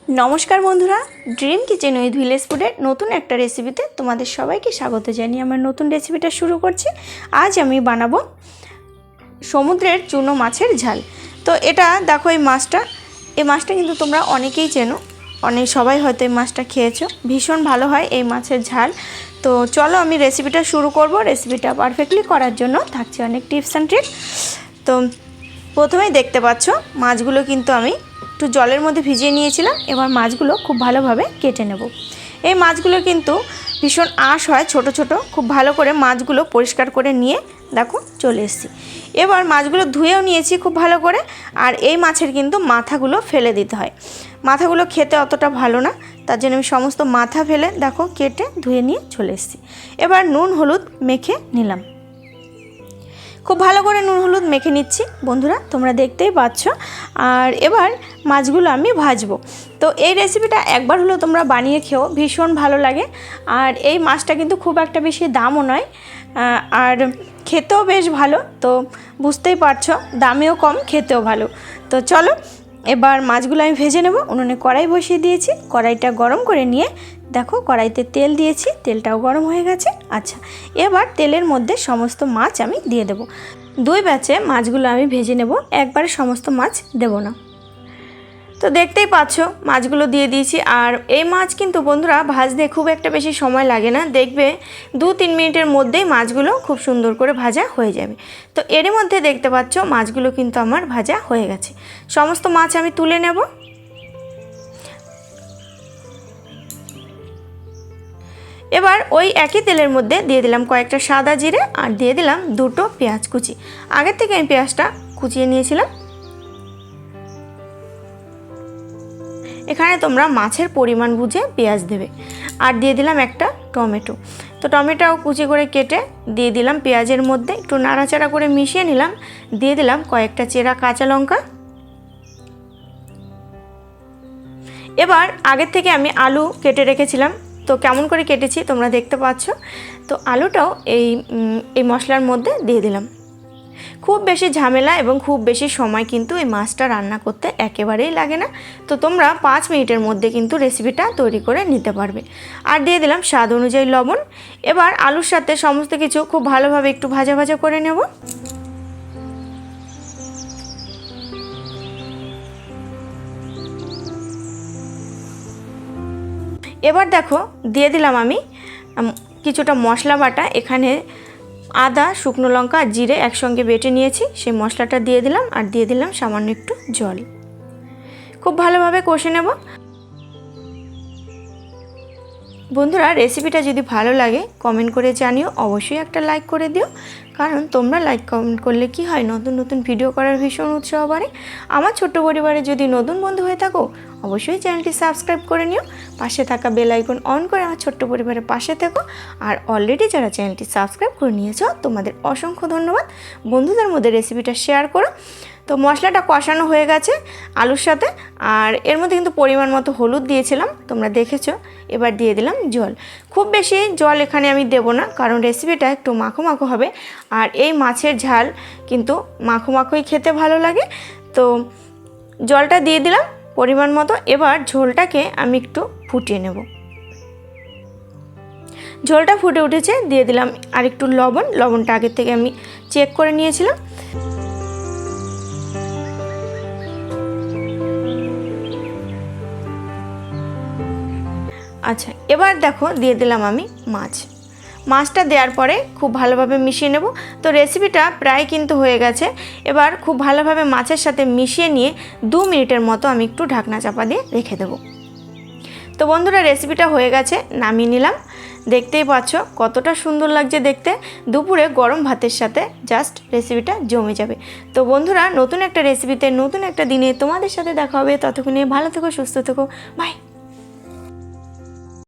নমস্কার বন্ধুরা, dream kitchen with village ফুডের নতুন একটা রেসিপিতে তোমাদের সবাইকে স্বাগত জানিয়ে আমার নতুন রেসিপিটা শুরু করছি। আজ আমি বানাবো সমুদ্রের চুনো মাছের ঝাল। তো এটা দেখো, এই মাছটা কিন্তু তোমরা অনেকেই চেনো, সবাই হয়তো এই মাছটা খেয়েছো। ভীষণ ভালো হয় এই মাছের ঝাল। তো চলো আমি রেসিপিটা শুরু করব। রেসিপিটা পারফেক্টলি করার জন্য থাকছে অনেক টিপস অ্যান্ড ট্রিক্স। তো প্রথমেই দেখতে পাচ্ছ মাছগুলো কিন্তু আমি একটু জলের মধ্যে ভিজিয়ে নিয়েছিলাম। এবার মাছগুলো খুব ভালোভাবে কেটে নেব। এই মাছগুলো কিন্তু ভীষণ আঁশ হয়, ছোট ছোট। খুব ভালো করে মাছগুলো পরিষ্কার করে নিয়ে দেখো চলে এসেছি। এবার মাছগুলো ধুয়েও নিয়েছি খুব ভালো করে। আর এই মাছের কিন্তু মাথাগুলো ফেলে দিতে হয়। মাথাগুলো খেতে অতটা ভালো না, তার জন্য আমি সমস্ত মাথা ফেলে দেখো কেটে ধুয়ে নিয়ে চলে এসেছি। এবার নুন হলুদ মেখে নিলাম। খুব ভালো করে নুন হলুদ মেখে নিচ্ছি বন্ধুরা, তোমরা দেখতেই পাচ্ছ। আর এবার মাছগুলো আমি ভাজবো। তো এই রেসিপিটা একবার হলেও তোমরা বানিয়ে খেও, ভীষণ ভালো লাগে। আর এই মাছটা কিন্তু খুব একটা বেশি দামও নয়, আর খেতেও বেশ ভালো। তো বুঝতেই পারছো, দামেও কম, খেতেও ভালো। তো চলো এবার মাছগুলো আমি ভেজে নেব। উনুনে কড়াই বসিয়ে দিয়েছি। কড়াইটা গরম করে নিয়ে দেখো কড়াইতে তেল দিয়েছি, তেলটাও গরম হয়ে গেছে। আচ্ছা, এবার তেলের মধ্যে সমস্ত মাছ আমি দিয়ে দেব। দুই ব্যাচে মাছগুলো আমি ভেজে নেব, একবারে সমস্ত মাছ দেব না। তো দেখতেই পাচ্ছ মাছগুলো দিয়ে দিয়েছি। আর এই মাছ কিন্তু বন্ধুরা ভাজতে খুব একটা বেশি সময় লাগে না, দেখবে 2-3 মিনিটের মধ্যেই মাছগুলো খুব সুন্দর করে ভাজা হয়ে যাবে। তো এর মধ্যে দেখতে পাচ্ছ মাছগুলো কিন্তু আমার ভাজা হয়ে গেছে। সমস্ত মাছ আমি তুলে নেব। এবার ওই একই তেলের মধ্যে দিয়ে দিলাম কয়েকটা সাদা জিরে, আর দিয়ে দিলাম 2টো পেঁয়াজ কুচি। আগের থেকে আমি পেঁয়াজটা কুচিয়ে নিয়েছিলাম। এখানে তোমরা মাছের পরিমাণ বুঝে পেঁয়াজ দেবে। আর দিয়ে দিলাম একটা টমেটো। তো টমেটোও কুচি করে কেটে দিয়ে দিলাম পেঁয়াজের মধ্যে, একটু নাড়াচাড়া করে মিশিয়ে নিলাম। দিয়ে দিলাম কয়েকটা চেরা কাঁচা লঙ্কা। এবার আগের থেকে আমি আলু কেটে রেখেছিলাম, তো কেমন করে কেটেছি তোমরা দেখতে পাচ্ছ। তো আলুটাও এই মশলার মধ্যে দিয়ে দিলাম। খুব বেশি ঝামেলা এবং খুব বেশি সময় কিন্তু এই মাছটা রান্না করতে একেবারেই লাগে না। তো তোমরা 5 মিনিটের মধ্যে কিন্তু রেসিপিটা তৈরি করে নিতে পারবে। আর দিয়ে দিলাম স্বাদ অনুযায়ী লবণ। এবার আলুর সাথে সমস্ত কিছু খুব ভালোভাবে একটু ভাজা ভাজা করে নেব। এবার দেখো দিয়ে দিলাম আমি কিছুটা মশলা বাটা। এখানে আদা, শুকনো লঙ্কা আর জিরে একসঙ্গে বেটে নিয়েছি, সেই মশলাটা দিয়ে দিলাম। আর দিয়ে দিলাম সামান্য একটু জল। খুব ভালোভাবে কষে নেব। বন্ধুরা রেসিপিটা যদি ভালো লাগে কমেন্ট করে জানিও, অবশ্যই একটা লাইক করে দিও। কারণ তোমরা লাইক কমেন্ট করলে কি হয়, নতুন নতুন ভিডিও করার ভীষণ উৎসাহ বাড়ে। আমার ছোট্ট পরিবারে যদি নতুন বন্ধু হয়ে থাকো অবশ্যই চ্যানেলটি সাবস্ক্রাইব করে নিও। পাশে থাকা বেল আইকন অন করে আমার ছোট্ট পরিবারের পাশে থেকো। আর অলরেডি যারা চ্যানেলটি সাবস্ক্রাইব করে নিয়েছো তোমাদের অসংখ্য ধন্যবাদ। বন্ধুদের মধ্যে রেসিপিটা শেয়ার করো। তো মশলাটা কষানো হয়ে গেছে আলুর সাথে। আর এর মধ্যে কিন্তু পরিমাণ মতো হলুদ দিয়েছিলাম, তোমরা দেখেছো। এবার দিয়ে দিলাম জল। খুব বেশি জল এখানে আমি দেব না, কারণ রেসিপিটা একটু মাখো মাখো হবে। আর এই মাছের ঝাল কিন্তু মাখো মাখোই খেতে ভালো লাগে। তো জলটা দিয়ে দিলাম পরিমাণ মতো। এবার ঝোলটাকে আমি একটু ফুটিয়ে নেব। ঝোলটা ফুটে উঠেছে, দিয়ে দিলাম আর একটু লবণ। লবণটা আগের থেকে আমি চেক করে নিয়েছিলাম। আচ্ছা, এবার দেখো দিয়ে দিলাম আমি মাছটা দেওয়ার পরে খুব ভালোভাবে মিশিয়ে নেব। তো রেসিপিটা প্রায় কিন্তু হয়ে গেছে। এবার খুব ভালোভাবে মাছের সাথে মিশিয়ে নিয়ে 2 মিনিটের মতো আমি একটু ঢাকনা চাপা দিয়ে রেখে দেব। তো বন্ধুরা রেসিপিটা হয়ে গেছে, নামিয়ে নিলাম। দেখতেই পাচ্ছ কতটা সুন্দর লাগছে দেখতে। দুপুরে গরম ভাতের সাথে জাস্ট রেসিপিটা জমে যাবে। তো বন্ধুরা নতুন একটা রেসিপিতে নতুন একটা দিনে তোমাদের সাথে দেখা হবে। ততক্ষণে ভালো থেকো, সুস্থ থেকো, বাই।